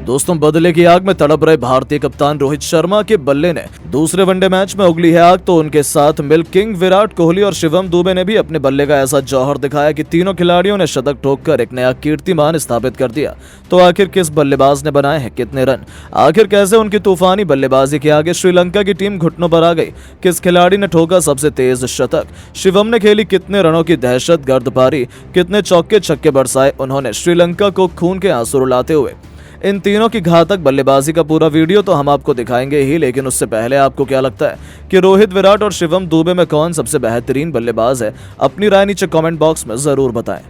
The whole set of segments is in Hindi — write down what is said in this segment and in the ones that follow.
दोस्तों, बदले की आग में तड़प रहे भारतीय कप्तान रोहित शर्मा के बल्ले ने दूसरे वनडे मैच में उगली है आग, तो उनके साथ मिल किंग विराट कोहली और शिवम दुबे ने भी अपने बल्ले का ऐसा जौहर दिखाया कि तीनों खिलाड़ियों ने शतक ठोककर एक नया कीर्तिमान स्थापित कर दिया। तो आखिर किस बल्लेबाज ने बनाए हैं कितने रन, आखिर कैसे उनकी तूफानी बल्लेबाजी के आगे श्रीलंका की टीम घुटनों पर आ गई, किस खिलाड़ी ने ठोका सबसे तेज शतक, शिवम ने खेली कितने रनों की दहशतगर्द पारी, कितने चौके छक्के बरसाए उन्होंने श्रीलंका को खून के आंसू रुलाते हुए। इन तीनों की घातक बल्लेबाजी का पूरा वीडियो तो हम आपको दिखाएंगे ही, लेकिन उससे पहले आपको क्या लगता है कि रोहित, विराट और शिवम दुबे में कौन सबसे बेहतरीन बल्लेबाज है? अपनी राय नीचे कमेंट बॉक्स में जरूर बताएं।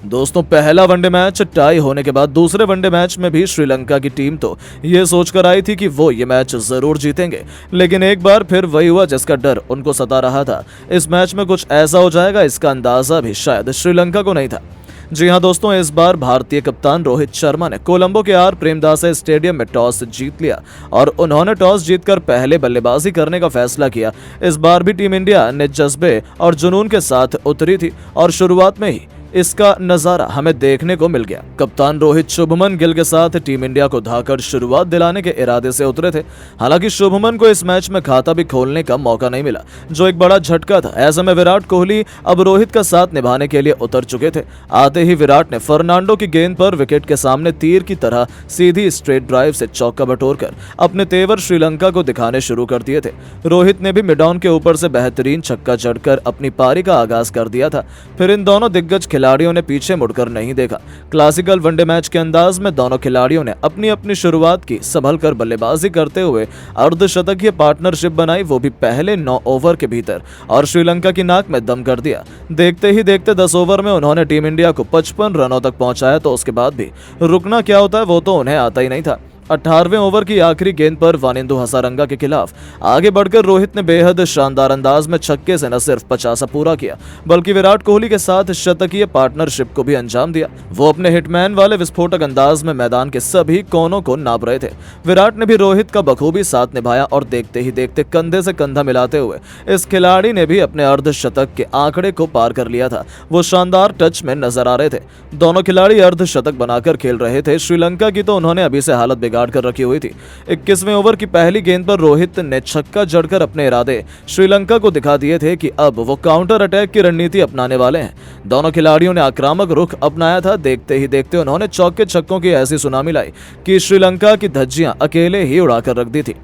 दोस्तों, पहला वनडे मैच टाई होने के बाद दूसरे वनडे मैच में भी श्रीलंका की टीम तो ये सोचकर आई थी कि वो ये मैच जरूर जीतेंगे, लेकिन एक बार फिर वही हुआ जिसका डर उनको सता रहा था। इस मैच में कुछ ऐसा हो जाएगा, इसका अंदाजा भी शायद श्रीलंका को नहीं था। जी हां दोस्तों, इस बार भारतीय कप्तान रोहित शर्मा ने कोलंबो के आर प्रेमदासा स्टेडियम में टॉस जीत लिया और उन्होंने टॉस जीतकर पहले बल्लेबाजी करने का फैसला किया। इस बार भी टीम इंडिया ने जज्बे और जुनून के साथ उतरी थी और शुरुआत में ही इसका नजारा हमें देखने को मिल गया। कप्तान रोहित शुभमन गिल के साथ टीम इंडिया को धाकर शुरुआत दिलाने के इरादे से उतरे थे। हालांकि शुभमन को इस मैच में खाता भी खोलने का मौका नहीं मिला, जो एक बड़ा झटका था। ऐसे में विराट कोहली अब रोहित का साथ निभाने के लिए उतर चुके थे। आते ही विराट ने फर्नांडो की गेंद पर विकेट के सामने तीर की तरह सीधी स्ट्रेट ड्राइव से चौका बटोरकर अपने तेवर श्रीलंका को दिखाने शुरू कर दिए थे। रोहित ने भी मिड ऑन के ऊपर से बेहतरीन छक्का जड़कर अपनी पारी का आगाज कर दिया था। फिर इन दोनों दिग्गज खिलाड़ियों ने पीछे मुड़कर नहीं देखा। क्लासिकल वनडे मैच के अंदाज में दोनों खिलाड़ियों ने अपनी अपनी शुरुआत की, संभलकर बल्लेबाजी करते हुए अर्धशतकीय पार्टनरशिप बनाई, वो भी पहले 9 ओवर के भीतर, और श्रीलंका की नाक में दम कर दिया। देखते ही देखते 10 ओवर में उन्होंने टीम इंडिया को 55 रनों तक पहुंचाया। तो उसके बाद भी रुकना क्या होता है वो तो उन्हें आता ही नहीं था। 18वें ओवर की आखिरी गेंद पर वानिंदु हसारंगा के खिलाफ आगे बढ़कर रोहित ने बेहद शानदार अंदाज में छक्के से न सिर्फ 50 पूरा किया, बल्कि विराट कोहली के साथ शतकीय पार्टनरशिप को भी अंजाम दिया। वो अपने हिटमैन वाले विस्फोटक अंदाज में मैदान के सभी कोनों को नाप रहे थे। विराट ने भी रोहित का बखूबी साथ निभाया और देखते ही देखते कंधे से कंधा मिलाते हुए इस खिलाड़ी ने भी अपने अर्धशतक के आंकड़े को पार कर लिया था। वो शानदार टच में नजर आ रहे थे। दोनों खिलाड़ी अर्धशतक बनाकर खेल रहे थे। श्रीलंका की तो उन्होंने अभी से हालत बिगाड़ कर रखी हुई थी। 21वें ओवर की पहली गेंद पर रोहित ने छक्का जड़कर अपने इरादे श्रीलंका को दिखा दिए थे कि अब वो काउंटर अटैक की रणनीति अपनाने वाले हैं। दोनों खिलाड़ियों ने आक्रामक रुख अपनाया था। देखते ही देखते उन्होंने चौके छक्कों की ऐसी सुनामी लाई कि श्रीलंका की धज्जियां अकेले ही उड़ाकर रख दी थी।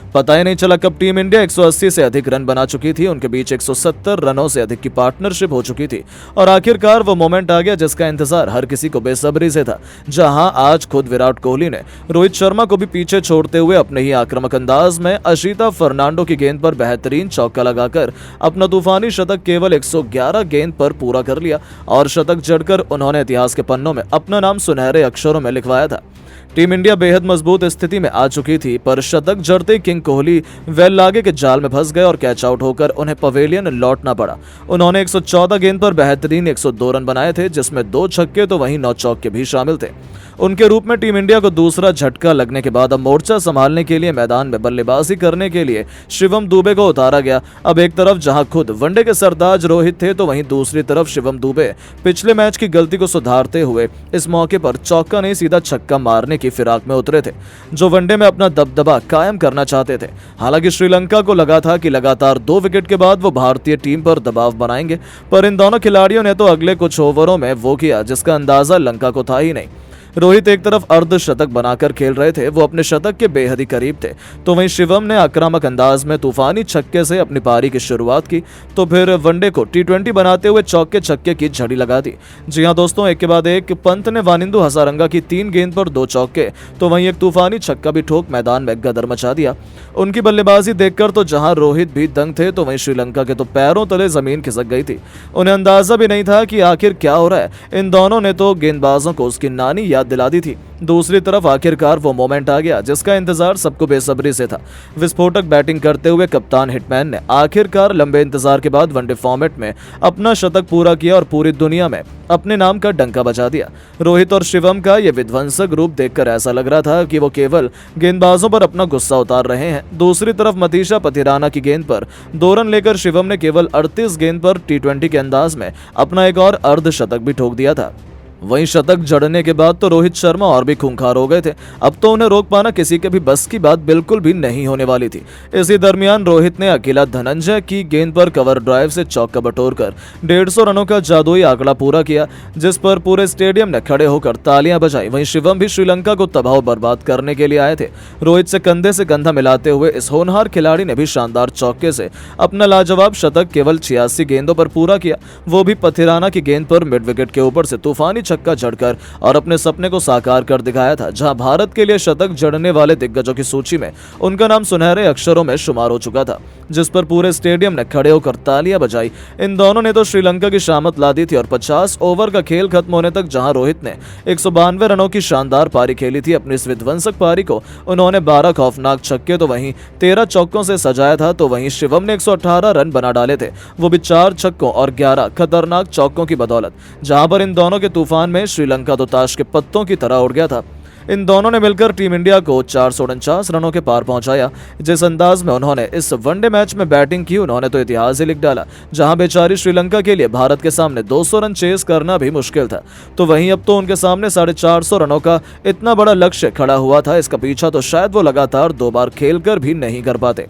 पता ही नहीं चला कब टीम इंडिया 180 से अधिक रन बना चुकी थी। उनके बीच 170 रनों से अधिक की पार्टनरशिप हो चुकी थी और आखिरकार वो मोमेंट आ गया जिसका इंतजार हर किसी को बेसब्री से था, जहां आज खुद विराट कोहली ने रोहित शर्मा को भी पीछे छोड़ते हुए अपने ही आक्रामक अंदाज में अशीता फर्नांडो की गेंद पर बेहतरीन चौका लगाकर अपना तूफानी शतक केवल 111 गेंद पर पूरा कर लिया और शतक जड़कर उन्होंने इतिहास के पन्नों में अपना नाम सुनहरे अक्षरों में लिखवाया था। टीम इंडिया बेहद मजबूत स्थिति में आ चुकी थी, पर शतक जड़ते किंग कोहली वेल लागे के जाल में फंस गए और कैच आउट होकर उन्हें पवेलियन लौटना पड़ा। उन्होंने 114 गेंद पर बेहतरीन 102 रन बनाए थे, जिसमें 2 छक्के तो वहीं 9 चौके भी शामिल थे। उनके रूप में टीम इंडिया को दूसरा झटका लगने के बाद अब मोर्चा संभालने के लिए मैदान में बल्लेबाजी करने के लिए शिवम दुबे को उतारा गया। अब एक तरफ जहां खुद वनडे के सरताज रोहित थे, तो वहीं दूसरी तरफ शिवम दुबे पिछले मैच की गलती को सुधारते हुए इस मौके पर चौका नहीं सीधा छक्का मारने की फिराक में उतरे थे, जो वनडे में अपना दबदबा कायम करना चाहते थे। हालांकि श्रीलंका को लगा था कि लगातार 2 विकेट के बाद वो भारतीय टीम पर दबाव बनाएंगे, पर इन दोनों खिलाड़ियों ने तो अगले कुछ ओवरों में वो किया जिसका अंदाजा लंका को था ही नहीं। रोहित एक तरफ अर्धशतक बनाकर खेल रहे थे, वो अपने शतक के बेहद ही करीब थे, तो वहीं शिवम ने आक्रामक अंदाज में तूफानी छक्के से अपनी पारी की शुरुआत की, तो फिर वनडे को T20 बनाते हुए चौके छक्के की झड़ी लगा दी। जी हां दोस्तों, एक के बाद एक पंत ने वानिंदु हसारंगा की 3 गेंद पर 2 चौके, तो वहीं एक तूफानी छक्का भी ठोक मैदान में गदर मचा दिया। उनकी बल्लेबाजी देखकर तो जहां रोहित भी दंग थे, तो वहीं श्रीलंका के तो पैरों तले जमीन खिसक गई थी। उन्हें अंदाजा भी नहीं था कि आखिर क्या हो रहा है। इन दोनों ने तो गेंदबाजों को उसकी नानी याद दिला दी थी। दूसरी तरफ आखिरकार वो मोमेंट आ गया जिसका इंतजार सबको बेसब्री से था। विस्फोटक बैटिंग करते हुए कप्तान हिटमैन ने आखिरकार लंबे इंतजार के बाद वनडे फॉर्मेट में अपना शतक पूरा किया और पूरी दुनिया में अपने नाम का डंका बजा दिया। रोहित और शिवम का यह विध्वंसक रूप देखकर ऐसा लग रहा था कि वो केवल गेंदबाजों पर अपना गुस्सा उतार रहे हैं। दूसरी तरफ मतीशा पथिराना की गेंद पर 2 रन लेकर शिवम ने केवल 38 गेंद पर T20 के अंदाज में अपना एक और अर्धशतक भी ठोक दिया था। वहीं शतक जड़ने के बाद तो रोहित शर्मा और भी खूंखार हो गए थे। अब तो उन्हें रोक पाना किसी के भी बस की बात बिल्कुल भी नहीं होने वाली थी। इसी दरमियान रोहित ने अकेला धनंजय की गेंद पर कवर ड्राइव से चौका बटोरकर 150 रनों का जादुई आंकड़ा पूरा किया, जिस पर पूरे स्टेडियम ने खड़े होकर तालियां बजाई। वहीं शिवम भी श्रीलंका को तबाह बर्बाद करने के लिए आए थे। रोहित से कंधा मिलाते हुए इस होनहार खिलाड़ी ने भी शानदार चौके से अपना लाजवाब शतक केवल 86 गेंदों पर पूरा किया, वो भी पथिराना की गेंद पर मिड विकेट के ऊपर से तूफानी छक्का जड़कर, और अपने सपने को साकार कर दिखाया था। जहां भारत के लिए शतक जड़ने वाले दिग्गजों की सूची में उनका नाम सुनहरे अक्षरों में शुमार हो चुका था, जिस पर पूरे स्टेडियम ने खड़े होकर तालियां बजाई। इन दोनों ने तो श्रीलंका की शामत ला दी थी। और 50 ओवर का खेल खत्म होने तक जहां रोहित ने 192 रनों की शानदार पारी खेली थी, अपनी इस विध्वंसक पारी को उन्होंने 12 खौफनाक छक्के तो वहीं 13 चौकों से सजाया था। तो वहीं शिवम ने 118 रन बना डाले थे, वो भी 4 छक्कों और 11 खतरनाक चौकों की बदौलत। जहां पर इन दोनों के तूफान में श्रीलंका तो ताश के पत्तों की तरह उड़ गया था। इन दोनों ने मिलकर टीम इंडिया को 449 रनों के पार पहुंचाया। जिस अंदाज में उन्होंने इस वनडे मैच में बैटिंग की, उन्होंने तो इतिहास ही लिख डाला। जहां बेचारी श्रीलंका के लिए भारत के सामने 200 रन चेस करना भी मुश्किल था, तो वहीं अब तो उनके सामने 450 रनों का इतना बड़ा लक्ष्य खड़ा हुआ था। इसका पीछा तो शायद वो लगातार 2 बार खेलकर भी नहीं कर पाते।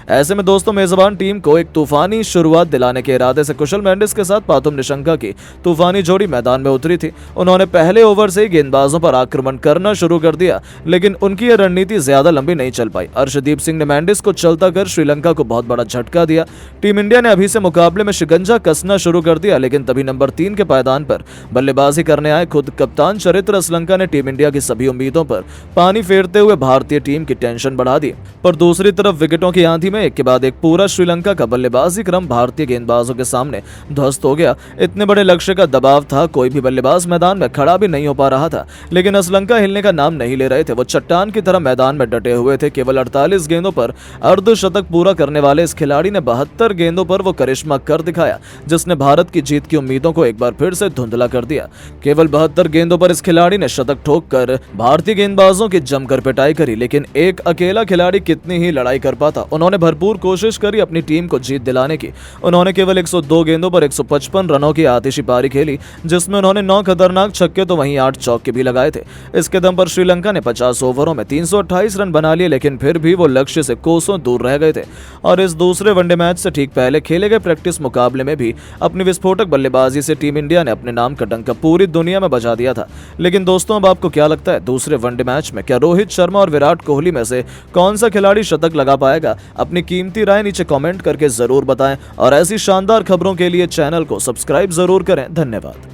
ऐसे में दोस्तों, मेजबान टीम को एक तूफानी शुरुआत दिलाने के इरादे से कुशल मेंडिस के साथ पाथुम निशंका की तूफानी जोड़ी मैदान में उतरी थी। उन्होंने पहले ओवर से ही गेंदबाजों पर आक्रमण करना शुरू कर दिया, लेकिन उनकी यह रणनीति ज्यादा लंबी नहीं चल पाई। अर्शदीप सिंह ने मेंडिस को चलता कर श्रीलंका को बहुत बड़ा झटका दिया। टीम इंडिया ने अभी से मुकाबले में शिकंजा कसना शुरू कर दिया, लेकिन तभी नंबर 3 के पायदान पर बल्लेबाजी करने आए खुद कप्तान चरित्र असलंका ने टीम इंडिया की सभी उम्मीदों पर पानी फेरते हुए भारतीय टीम की टेंशन बढ़ा दी। पर दूसरी तरफ विकेटों की आंधी में एक के बाद एक पूरा श्रीलंका का बल्लेबाजी क्रम भारतीय गेंदबाजों के सामने ध्वस्त हो गया। इतने बड़े लक्ष्य का दबाव था, कोई भी बल्लेबाज मैदान में खड़ा भी नहीं हो पा रहा था, लेकिन असलंका हिलने का नाम नहीं ले रहे थे। वो चट्टान की तरह मैदान में डटे हुए थे। केवल 48 गेंदों पर अर्धशतक पूरा करने वाले इस खिलाड़ी ने 72 गेंदों पर वो करिश्मा कर दिखाया, जिसने भारत की जीत की उम्मीदों को एक बार फिर से धुंधला कर दिया। केवल 72 गेंदों पर इस खिलाड़ी ने शतक ठोक कर भारतीय गेंदबाजों की जमकर पिटाई करी, लेकिन एक अकेला खिलाड़ी कितनी ही लड़ाई कर पाता। उन्होंने भरपूर कोशिश करी अपनी टीम को जीत दिलाने की। उन्होंने केवल 102 गेंदों पर 155 रनों की आतिशी पारी खेली, जिसमें उन्होंने 9 खतरनाक छक्के तो वहीं 8 चौके भी लगाए थे। इसके दम पर श्रीलंका ने 50 ओवरों में 328 रन बना लिए, लेकिन फिर भी वो लक्ष्य से कोसों दूर रह गए थे। और इस दूसरे वनडे मैच से ठीक पहले खेले गए प्रैक्टिस मुकाबले में भी अपनी विस्फोटक बल्लेबाजी से टीम इंडिया ने अपने नाम का डंका पूरी दुनिया में बजा दिया था। लेकिन दोस्तों, अब आपको क्या लगता है, दूसरे वनडे मैच में क्या रोहित शर्मा और विराट कोहली में से कौन सा खिलाड़ी शतक लगा पाएगा? अपनी कीमती राय नीचे कमेंट करके जरूर बताएं, और ऐसी शानदार खबरों के लिए चैनल को सब्सक्राइब जरूर करें। धन्यवाद।